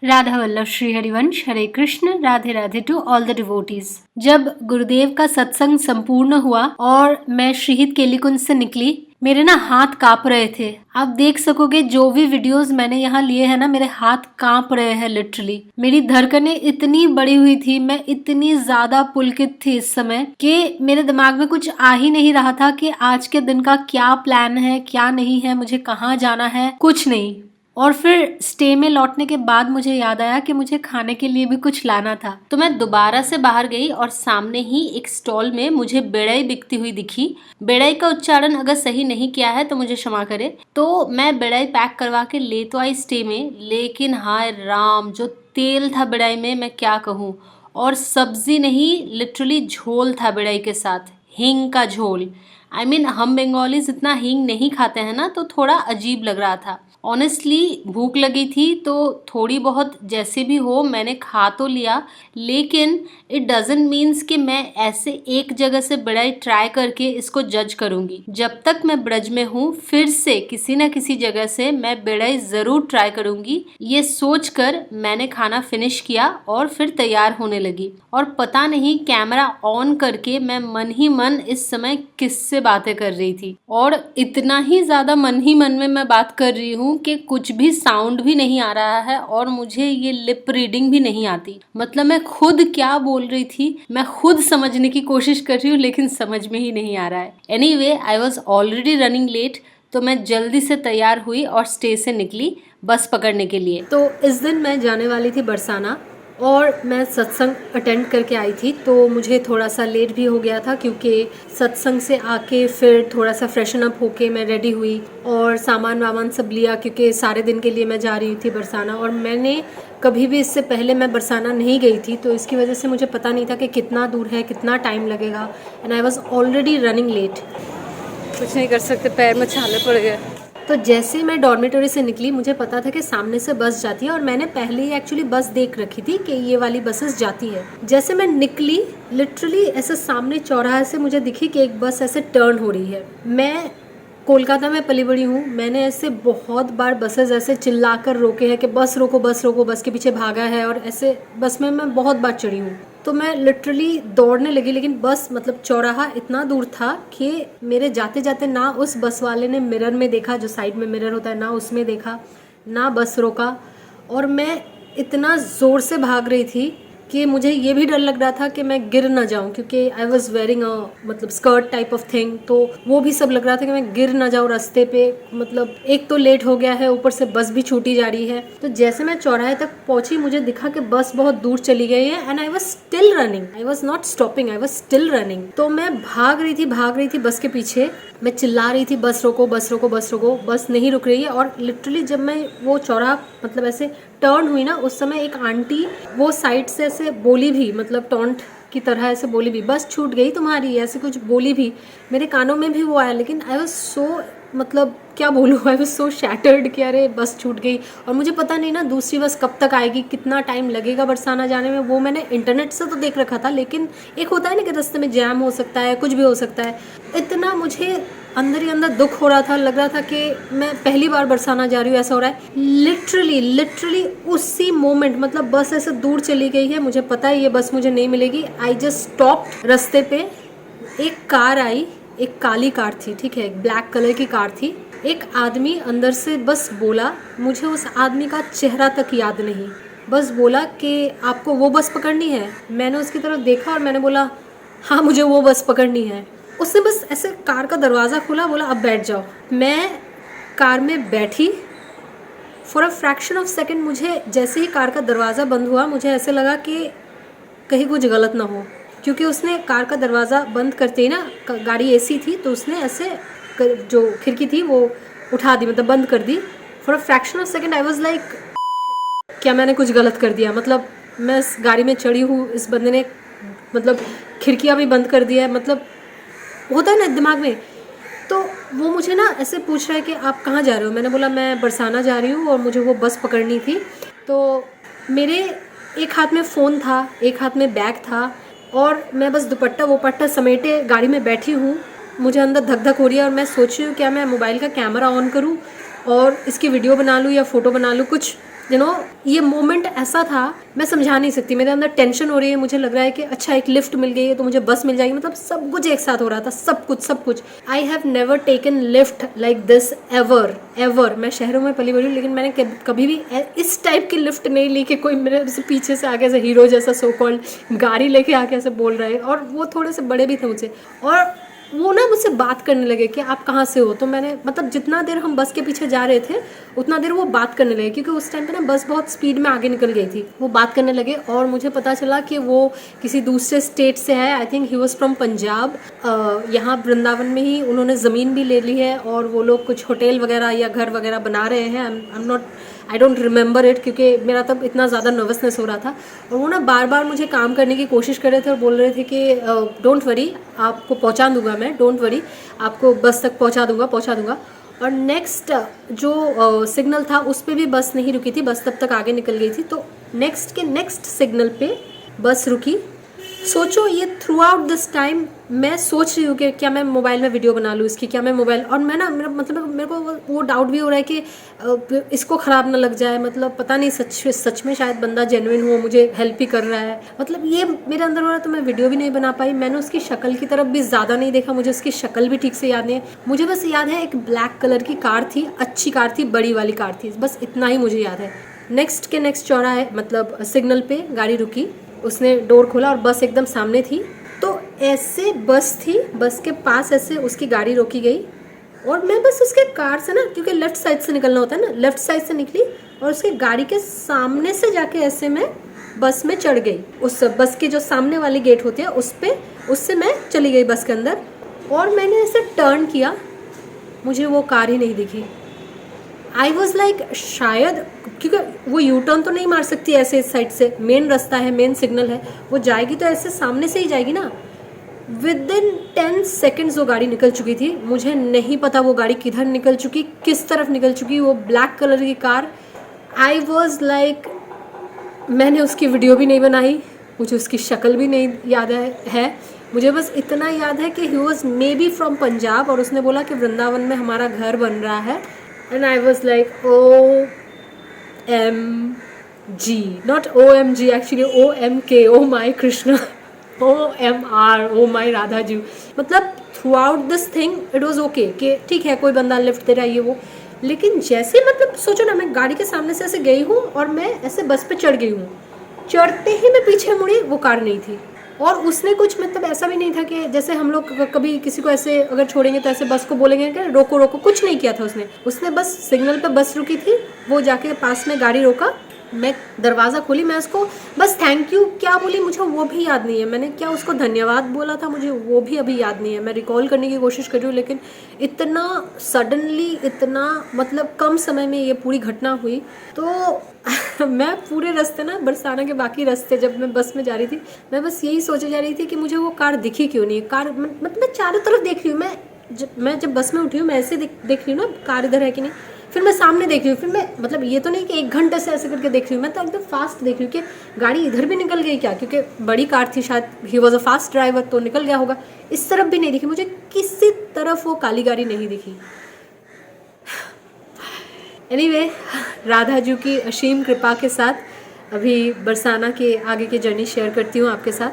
Radha Vallabh Shri Harivansh. Hare Krishna. Radhe Radhe to all the devotees. जब गुरुदेव का सत्संग संपूर्ण हुआ और मैं श्रीहित केलीकुंज से निकली, मेरे ना हाथ कांप रहे थे। आप देख सकोगे जो भी वीडियोस मैंने यहाँ लिए हैं ना, मेरे हाथ कांप रहे हैं लिटरली। मेरी धड़कनें इतनी बढ़ी हुई थी, मैं इतनी ज्यादा पुलकित थी इस समय कि मेरे दिमाग में कुछ आ ही नहीं रहा था कि आज के दिन का क्या प्लान है, क्या नहीं है, मुझे कहाँ जाना है, कुछ नहीं। और फिर स्टे में लौटने के बाद मुझे याद आया कि मुझे खाने के लिए भी कुछ लाना था। तो मैं दोबारा से बाहर गई और सामने ही एक स्टॉल में मुझे बेड़ई बिकती हुई दिखी। बेड़ई का उच्चारण अगर सही नहीं किया है तो मुझे क्षमा करे। तो मैं बेड़ई पैक करवा के ले तो आई स्टे में, लेकिन हाय राम, जो तेल था बेड़ई में मैं क्या कहूँ। और सब्जी नहीं, लिटरली झोल था बेड़ई के साथ, हींग का झोल। I mean, हम बंगालीज इतना हींग नहीं खाते हैं ना, तो थोड़ा अजीब लग रहा था। ऑनेस्टली भूख लगी थी तो थोड़ी बहुत जैसे भी हो मैंने खा तो लिया, लेकिन इट डजंट मीन्स कि मैं ऐसे एक जगह से बेड़ई ट्राई करके इसको जज करूंगी। जब तक मैं ब्रज में हूँ फिर से किसी न किसी जगह से मैं बेड़ई जरूर ट्राई करूंगी, ये सोचकर मैंने खाना फिनिश किया और फिर तैयार होने लगी। और पता नहीं कैमरा ऑन करके मैं मन ही मन इस समय किससे बातें कर रही थी, और इतना ही ज्यादा मन ही मन में मैं बात कर रही हूँ कि कुछ भी साउंड भी नहीं आ रहा है और मुझे ये लिप रीडिंग भी नहीं आती। मतलब मैं खुद क्या बोल रही थी मैं खुद समझने की कोशिश कर रही हूँ, लेकिन समझ में ही नहीं आ रहा है। Anyway, I was already running late, तो मैं जल्दी से तैयार हुई और स्टे से निकली बस पकड़ने के लिए। तो इस दिन मैं जाने वाली थी बरसाना और मैं सत्संग अटेंड करके आई थी, तो मुझे थोड़ा सा लेट भी हो गया था क्योंकि सत्संग से आके फिर थोड़ा सा फ्रेशन अप होके मैं रेडी हुई और सामान वामान सब लिया, क्योंकि सारे दिन के लिए मैं जा रही थी बरसाना। और मैंने कभी भी इससे पहले मैं बरसाना नहीं गई थी, तो इसकी वजह से मुझे पता नहीं था कि कितना दूर है, कितना टाइम लगेगा, and I was already running late. कुछ नहीं कर सकते, पैर में छाले पड़ गए। तो जैसे मैं डॉर्मेटरी से निकली मुझे पता था कि सामने से बस जाती है और मैंने पहले ही एक्चुअली बस देख रखी थी कि ये वाली बसेस जाती है। जैसे मैं निकली लिटरली ऐसे सामने चौराहे से मुझे दिखी कि एक बस ऐसे टर्न हो रही है। मैं कोलकाता में पली बड़ी हूँ, मैंने ऐसे बहुत बार बसेस ऐसे चिल्ला कर रोके हैं कि बस रोको बस रोको, बस के पीछे भागा है, और ऐसे बस में मैं बहुत बार चढ़ी हूँ। तो मैं लिटरली दौड़ने लगी, लेकिन बस मतलब चौराहा इतना दूर था कि मेरे जाते जाते ना उस बस वाले ने मिरर में देखा, जो साइड में मिरर होता है, ना उसमें देखा, ना बस रोका। और मैं इतना ज़ोर से भाग रही थी कि मुझे ये भी डर लग रहा था कि मैं गिर ना जाऊं, क्योंकि आई वॉज वेयरिंग अ मतलब स्कर्ट टाइप ऑफ थिंग, तो वो भी सब लग रहा था कि मैं गिर ना जाऊं रास्ते पे। मतलब एक तो लेट हो गया है, ऊपर से बस भी छूटी जा रही है। तो जैसे मैं चौराहे तक पहुंची मुझे दिखा कि बस बहुत दूर चली गई है, and I was still running, I was not stopping, I was still running. तो मैं भाग रही थी बस के पीछे, मैं चिल्ला रही थी बस रोको बस रोको बस रोको, बस नहीं रुक रही है। और लिटरली जब मैं वो चौराहा मतलब ऐसे टर्न हुई ना, उस समय एक आंटी वो साइड से ऐसे बोली भी, मतलब टॉन्ट की तरह ऐसे बोली भी, बस छूट गई तुम्हारी, ऐसे कुछ बोली भी। मेरे कानों में भी वो आया, लेकिन आई वॉज सो मतलब क्या बोलूँ, आई वॉज सो शैटर्ड कि अरे बस छूट गई। और मुझे पता नहीं ना दूसरी बस कब तक आएगी, कितना टाइम लगेगा बरसाना जाने में, वो मैंने इंटरनेट से तो देख रखा था, लेकिन एक होता है ना कि रास्ते में जैम हो सकता है, कुछ भी हो सकता है। इतना मुझे अंदर ही अंदर दुख हो रहा था, लग रहा था कि मैं पहली बार बरसाना जा रही हूँ, ऐसा हो रहा है। लिटरली उसी मोमेंट मतलब बस ऐसे दूर चली गई है, मुझे पता है ये बस मुझे नहीं मिलेगी। I just stopped. रास्ते पे एक कार आई, एक काली कार थी, ठीक है, एक ब्लैक कलर की कार थी। एक आदमी अंदर से बस बोला, मुझे उस आदमी का चेहरा तक याद नहीं, बस बोला कि आपको वो बस पकड़नी है। मैंने उसकी तरफ देखा और मैंने बोला हाँ मुझे वो बस पकड़नी है। उसने बस ऐसे कार का दरवाज़ा खोला, बोला अब बैठ जाओ। मैं कार में बैठी। For a fraction of second मुझे जैसे ही कार का दरवाज़ा बंद हुआ मुझे ऐसे लगा कि कहीं कुछ गलत ना हो, क्योंकि उसने कार का दरवाज़ा बंद करते ही ना, गाड़ी एसी थी तो उसने ऐसे जो खिड़की थी वो उठा दी, मतलब बंद कर दी। For a fraction of second I was like क्या मैंने कुछ गलत कर दिया, मतलब मैं इस गाड़ी में चढ़ी हूँ, इस बंदे ने मतलब खिड़कियाँ भी बंद कर दिया है, मतलब होता है ना दिमाग में। तो वो मुझे ना ऐसे पूछ रहा है कि आप कहाँ जा रहे हो। मैंने बोला मैं बरसाना जा रही हूँ और मुझे वो बस पकड़नी थी। तो मेरे एक हाथ में फ़ोन था, एक हाथ में बैग था, और मैं बस दुपट्टा वोपट्टा समेटे गाड़ी में बैठी हूँ। मुझे अंदर धक धक हो रही है और मैं सोच रही हूँ क्या मैं मोबाइल का कैमरा ऑन करूँ और इसकी वीडियो बना लूँ या फ़ोटो बना लूँ, कुछ ये मोमेंट ऐसा था, मैं समझा नहीं सकती। मेरे अंदर टेंशन हो रही है, मुझे लग रहा है कि अच्छा एक लिफ्ट मिल गई है तो मुझे बस मिल जाएगी, मतलब सब कुछ एक साथ हो रहा था, सब कुछ। I have never taken lift like this ever. मैं शहरों में पली बड़ी हूँ, लेकिन मैंने कभी भी इस टाइप की लिफ्ट नहीं ली कि कोई मेरे से पीछे से आगे से हीरो जैसा सो कॉल्ड गाड़ी लेके आके ऐसे बोल रहा है, और वो थोड़े से बड़े भी थे मुझसे, और वो ना मुझसे बात करने लगे कि आप कहाँ से हो। तो मैंने मतलब जितना देर हम बस के पीछे जा रहे थे उतना देर वो बात करने लगे, क्योंकि उस टाइम पे ना बस बहुत स्पीड में आगे निकल गई थी। वो बात करने लगे और मुझे पता चला कि वो किसी दूसरे स्टेट से है। I think he was from Punjab. यहाँ वृंदावन में ही उन्होंने ज़मीन भी ले ली है और वो लोग कुछ होटल वगैरह या घर वगैरह बना रहे हैं। आई डोंट रिमेंबर इट, क्योंकि मेरा तब इतना ज़्यादा नर्वसनेस हो रहा था। और वो ना बार बार मुझे काम करने की कोशिश कर रहे थे और बोल रहे थे कि डोंट वरी, आपको पहुंचा दूंगा मैं, डोंट वरी, आपको बस तक पहुंचा दूंगा। और नेक्स्ट जो सिग्नल था उस पर भी बस नहीं रुकी थी, बस तब तक आगे निकल गई थी। तो नेक्स्ट सिग्नल पे बस रुकी। सोचो, ये थ्रू आउट दिस टाइम मैं सोच रही हूँ कि क्या मैं मोबाइल में वीडियो बना लूँ इसकी, क्या मैं मोबाइल, और मैं ना मेरे को वो डाउट भी हो रहा है कि इसको ख़राब ना लग जाए, मतलब पता नहीं सच में शायद बंदा जेन्युइन हो, मुझे हेल्प ही कर रहा है, मतलब ये मेरे अंदर हो रहा है। तो मैं वीडियो भी नहीं बना पाई। मैंने उसकी शक्ल की तरफ भी ज़्यादा नहीं देखा, मुझे उसकी शक्ल भी ठीक से याद नहीं है। मुझे बस याद है एक ब्लैक कलर की कार थी, अच्छी कार थी, बड़ी वाली कार थी, बस इतना ही मुझे याद है। नेक्स्ट चौराहे मतलब सिग्नल पे गाड़ी रुकी, उसने डोर खोला और बस एकदम सामने थी। तो ऐसे बस थी, बस के पास ऐसे उसकी गाड़ी रोकी गई और मैं बस उसके कार से ना, क्योंकि लेफ्ट साइड से निकलना होता है ना, लेफ्ट साइड से निकली और उसके गाड़ी के सामने से जाके ऐसे मैं बस में चढ़ गई। उस बस के जो सामने वाली गेट होती है उस पे, उससे मैं चली गई बस के अंदर। और मैंने ऐसे टर्न किया, मुझे वो कार ही नहीं दिखी। आई वॉज लाइक शायद, क्योंकि वो यू टर्न तो नहीं मार सकती ऐसे इस साइड से, मेन रास्ता है, मेन सिग्नल है, वो जाएगी तो ऐसे सामने से ही जाएगी ना। विद इन 10 सेकेंड्स वो गाड़ी निकल चुकी थी। मुझे नहीं पता वो गाड़ी किधर निकल चुकी, किस तरफ निकल चुकी, वो ब्लैक कलर की कार। आई वॉज लाइक, मैंने उसकी वीडियो भी नहीं बनाई, मुझे उसकी शक्ल भी नहीं याद है। मुझे बस इतना याद है कि he was may be from Punjab और उसने बोला कि वृंदावन में हमारा घर बन रहा है। And I was like, OMG, not OMG actually, OMK, oh my Krishna, OMR, oh my Radha जी। मतलब throughout this thing it was okay कि ठीक है कोई बंदा लिफ्ट दे रहा है ये वो, लेकिन जैसे मतलब सोचो ना, मैं गाड़ी के सामने से ऐसे गई हूँ और मैं ऐसे बस पे चढ़ गई हूँ, चढ़ते ही मैं पीछे मुड़ी, वो कार नहीं थी। और उसने कुछ मतलब ऐसा भी नहीं था कि जैसे हम लोग कभी किसी को ऐसे अगर छोड़ेंगे तो ऐसे बस को बोलेंगे कि रोको रोको, कुछ नहीं किया था उसने बस सिग्नल पे बस रुकी थी, वो जाके पास में गाड़ी रोका, मैं दरवाज़ा खोली, मैं उसको बस थैंक यू क्या बोली मुझे वो भी याद नहीं है, मैंने क्या उसको धन्यवाद बोला था मुझे वो भी अभी याद नहीं है। मैं रिकॉल करने की कोशिश कर रही हूँ, लेकिन इतना सडनली, इतना मतलब कम समय में ये पूरी घटना हुई। तो मैं पूरे रास्ते ना, बरसाना के बाकी रास्ते जब मैं बस में जा रही थी, मैं बस यही सोचे जा रही थी कि मुझे वो कार दिखी क्यों नहीं। कार मतलब मैं चारों तरफ देख रही हूँ, मैं जब बस में उठी हूँ मैं ऐसे देख रही हूँ ना कार इधर है कि नहीं, फिर मैं सामने देख रही हूँ, फिर मैं मतलब ये तो नहीं कि 1 घंटे से ऐसे करके देख रही हूँ, मैं तो एकदम फास्ट देख रही हूँ कि गाड़ी इधर भी निकल गई क्या, क्योंकि बड़ी कार थी, शायद he was a fast driver तो निकल गया होगा। इस तरफ भी नहीं दिखी मुझे, किसी तरफ वो काली गाड़ी नहीं दिखी। एनीवे, राधा जी की असीम कृपा के साथ अभी बरसाना के आगे की जर्नी शेयर करती हूँ आपके साथ।